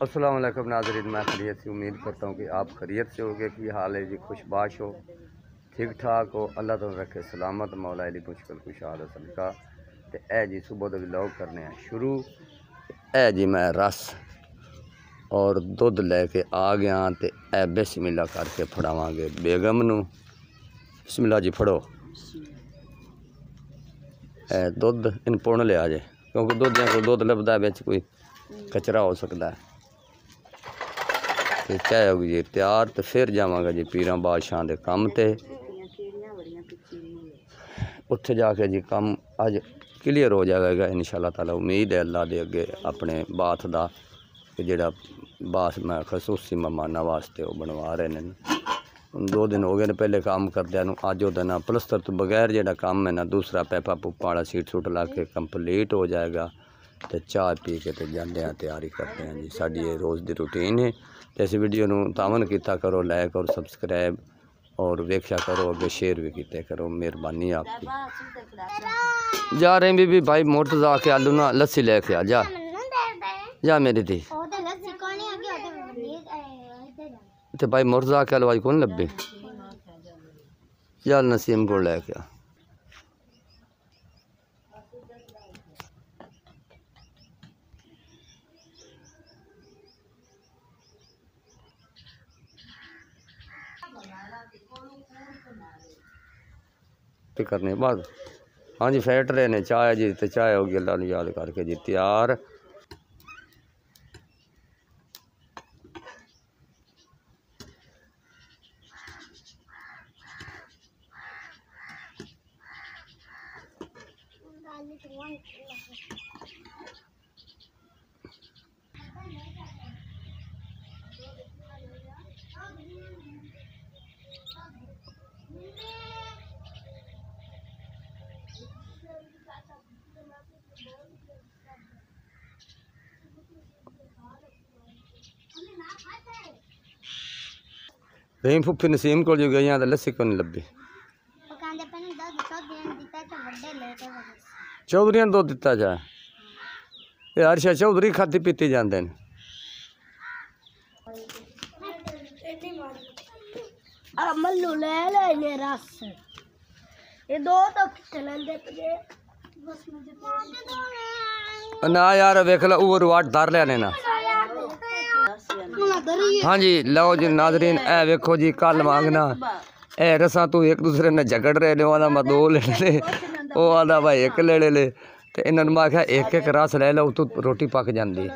अस्सलाम वालेकुम नाज़रीन, मैं खैरियत से उम्मीद करता हूँ कि आप खैरियत से होगे। कि हाल है जी, खुशबाश हो, ठीक ठाक हो, अल्लाह तो रखे सलामत, मौला अली मुश्किल खुशहाल सदका। तो ए जी सुबह तो व्लॉग करने हैं शुरू। ए जी मैं रस और दुध लैके आ गया तो ए बिस्मिल्लाह करके फड़ावांगे बेगम नू। बिस्मिल्लाह जी फड़ो। ए दुध इन पुण लिया जे, क्योंकि दुध लभदा बिच कोई कचरा हो सकता है। तो चाय होगी जी तैयार, तो फिर जावांगा जी पीरां बादशाह के काम ते। उत्थे जाके जी काम अज क्लीयर हो जाएगा इंशाअल्लाह ताला। उम्मीद है अल्लाह के अगे अपने बाथ का जोड़ा बाथ मैं खसूसी मेहमानों वास्ते वो बनवा रहे हैं। 2 दिन हो गए ने पहले काम करदिया नूं। अज वो ना प्लस्तर तो बगैर जोड़ा काम है ना दूसरा पैपा पुपा वाला सीट सूट ला के कंप्लीट हो जाएगा। तो चाय पी के तो जाते हैं, तैयारी करते हैं जी। साड़ी ये रोज़ की रूटीन है। तो इस वीडियो नूं तावन किया करो, लाइक और सबसक्राइब और वेख्या करो, अगे शेयर भी किया करो, मेहरबानी आपकी। जा रहे बीबी भाई मोटरजा के आलू ना लस्सी लेके आ जा। जा मेरी थी तो भाई मोटरजा के आलू भाई कौन लभे। जा नसीम को लेके आ। करने बाद हाँ जी फैट रहे ने चाय जी। तो चाय होगी अल्लाह याद करके जी तैयार। रही फुफी नसीम को जो गई तो लस्सी को नहीं लभी। चौधरी दुध दिता जाए ये हर चौधरी खाती पीती जाते हैं। ना यार वेख लो वो रुआट धार लिया ना। हाँ जी लो जी नाजरीन, ए वेखो जी कल मांगना ए रसा तू एक दूसरे ने झगड़ रहे ने। आदा मैं 2 ले ले, वो आदा भाई 1 ले ले। तो इन्होंने मैं आख्या एक रस ले लो तो रोटी पक जाती।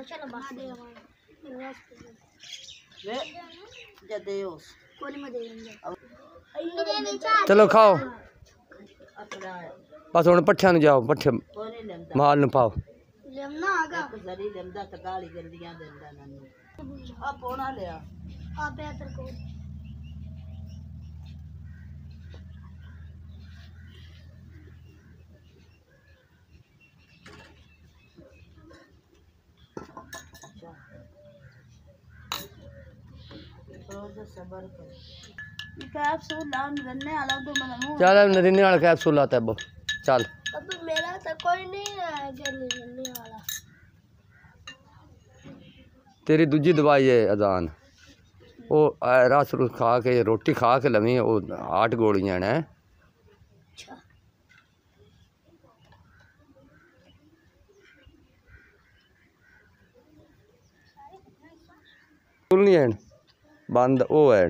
चलो खाओ बस हुण पट्ठियां नूं जाओ, पट्ठे माल नूं पाओ। चल नरीने वाला कैप्सूल आता है वो चल। मेरा तो कोई नहीं है। तेरी दूजी दवाई है अजान। वो रस रुस खा के रोटी खा के लवी, वो 8 गोलियां ने। नहीं है बंद वो है।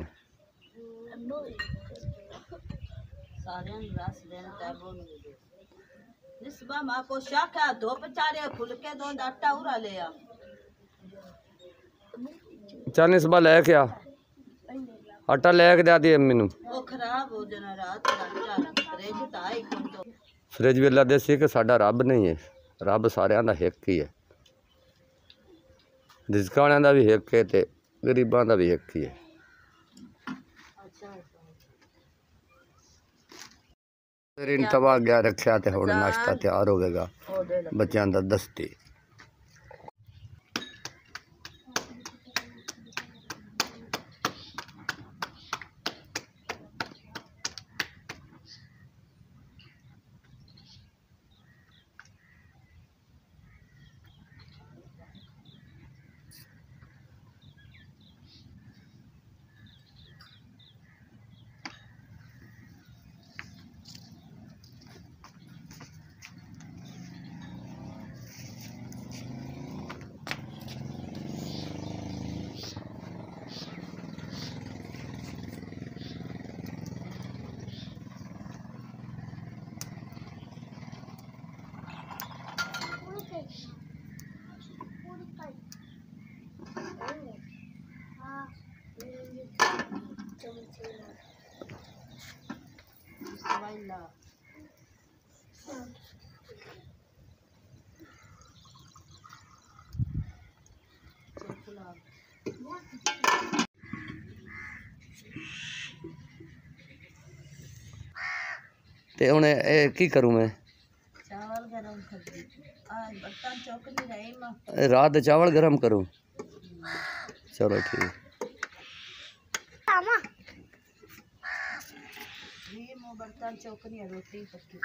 चल इस बार लेके आ आटा लेके दे दी अम्मी नूं। फ्रिज भी अल्लाह दसी कि साडा रब नहीं है, रब सारियां दा हिक ही है। रिज़्क वालियां दा भी हिक है ते गरीबां दा भी हिक ही है। तवा गया रखा तो हुण नाश्ता तैयार होगा बच्चों का दस्ती। ते हुण की करूँ मैं? चावल गरम कर दी। आज बर्तन चौक नहीं रहे मां। रात दे चावल गरम करूँ? चलो ठीक। ये मो बर्तन चौक नहीं रोटी पक्की।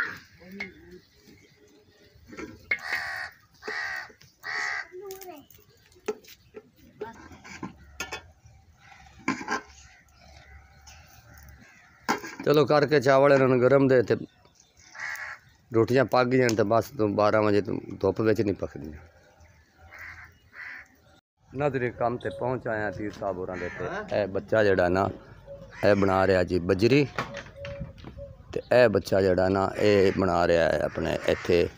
चलो करके चावल इन्होंने गरम दे ते रोटियां पक जान तो बस तो 12 बजे तो धुप विच नहीं पकदियां। नजरे काम ते पहुँच आया तीर साहब होरां दे ते ए बच्चा जड़ा ना ए बना रहा जी बजरी ते ए बच्चा जड़ा ना ए बना रहा है अपने इत्थे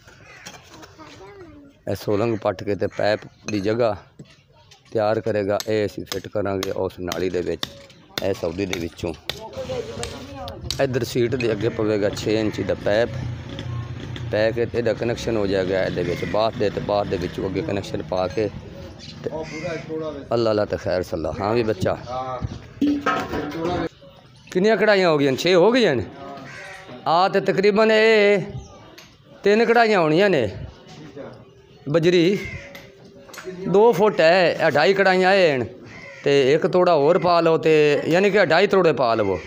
ए सोलंग पट के ते पैप दी जगह तैयार करेगा। ए असीं फिट करांगे उस नाली दे विच ए सौदी दे विचों। इधर सीट दे अगे पवेगा 6 इंची का पैप पै के इहदा कनैक्शन हो जाएगा इहदे विच बाथ दे ते बाथ दे विचों अगे कनैक्शन पा के अल्लाह अल्लाह तो खैर सल्ला। हाँ भी बच्चा कितनी कढ़ाइयाँ हो गई? 6 हो गई ने। आ तो तकरीबन ये 3 कढ़ाइयाँ होनियां ने। बजरी 2 फुट है, 2.5 कढ़ाइयां हैं ते 1 तोड़ा होर पा लो तो यानी कि 2.5 तोड़े पा लवो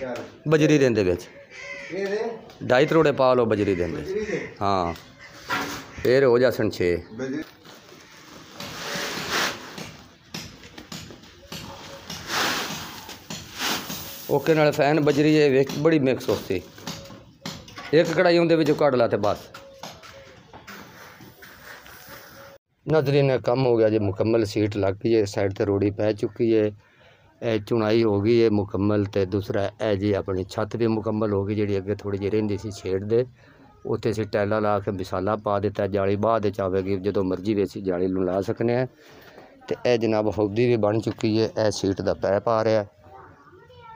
बजरी देंदे विच। 2.5 तोड़े पा लो बजरी देंदे। हाँ फिर हो जासन 6। ओके नाल फैन बजरी है विच बड़ी मिक्स होती। 1 कढ़ाई उहदे विचों कढ ला ते बस। नजरीन कम हो गया जी मुकम्मल। सीट लग गई है, साइड ते रोड़ी पै चुकी है, चुनाई हो गई है मुकम्मल। तो दूसरा है जी अपनी छत भी मुकम्मल हो गई। जी अगे थोड़ी जी रही सी छेड़ दे उत्थे असीं टैला ला के विसाला पा दिता। जाली बाद आवेगी जो मर्जी भी असीं जाली नूं ला सकने हैं। तो यह जनाब हौदी भी बन चुकी है। यह सीट का पैप आ रहा,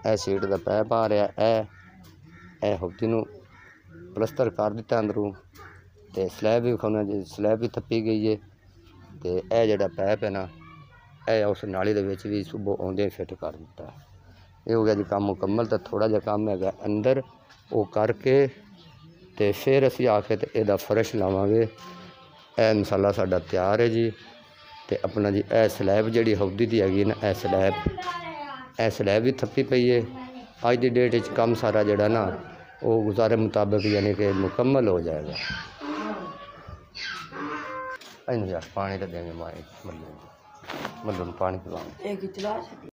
यह सीट का पैप आ रहा, यह हौदी नूं प्लस्तर कर दिता अंदरों। तो स्लैब भी खाना जी, स्लैब भी थप्पी गई है। तो यह जोड़ा पैप है ना यह उस नाली दे विच भी सुबह आउंदे फिट कर दिता। ये हो गया जी काम मुकम्मल। तो थोड़ा जिहा काम है अंदर वो करके तो फिर असीं आके तो यदा फर्श लावांगे। यह मसाला साडा तैयार है जी। तो अपना जी यह स्लैब जी हौदी की हैगी ना यह स्लैब भी थप्पी पई है। अज की डेट काम सारा जोड़ा ना वो गुजारे मुताबिक यानी कि मुकम्मल हो जाएगा। यार पानी तो देंगे मारे मल्लू पानी पिलाएंगे।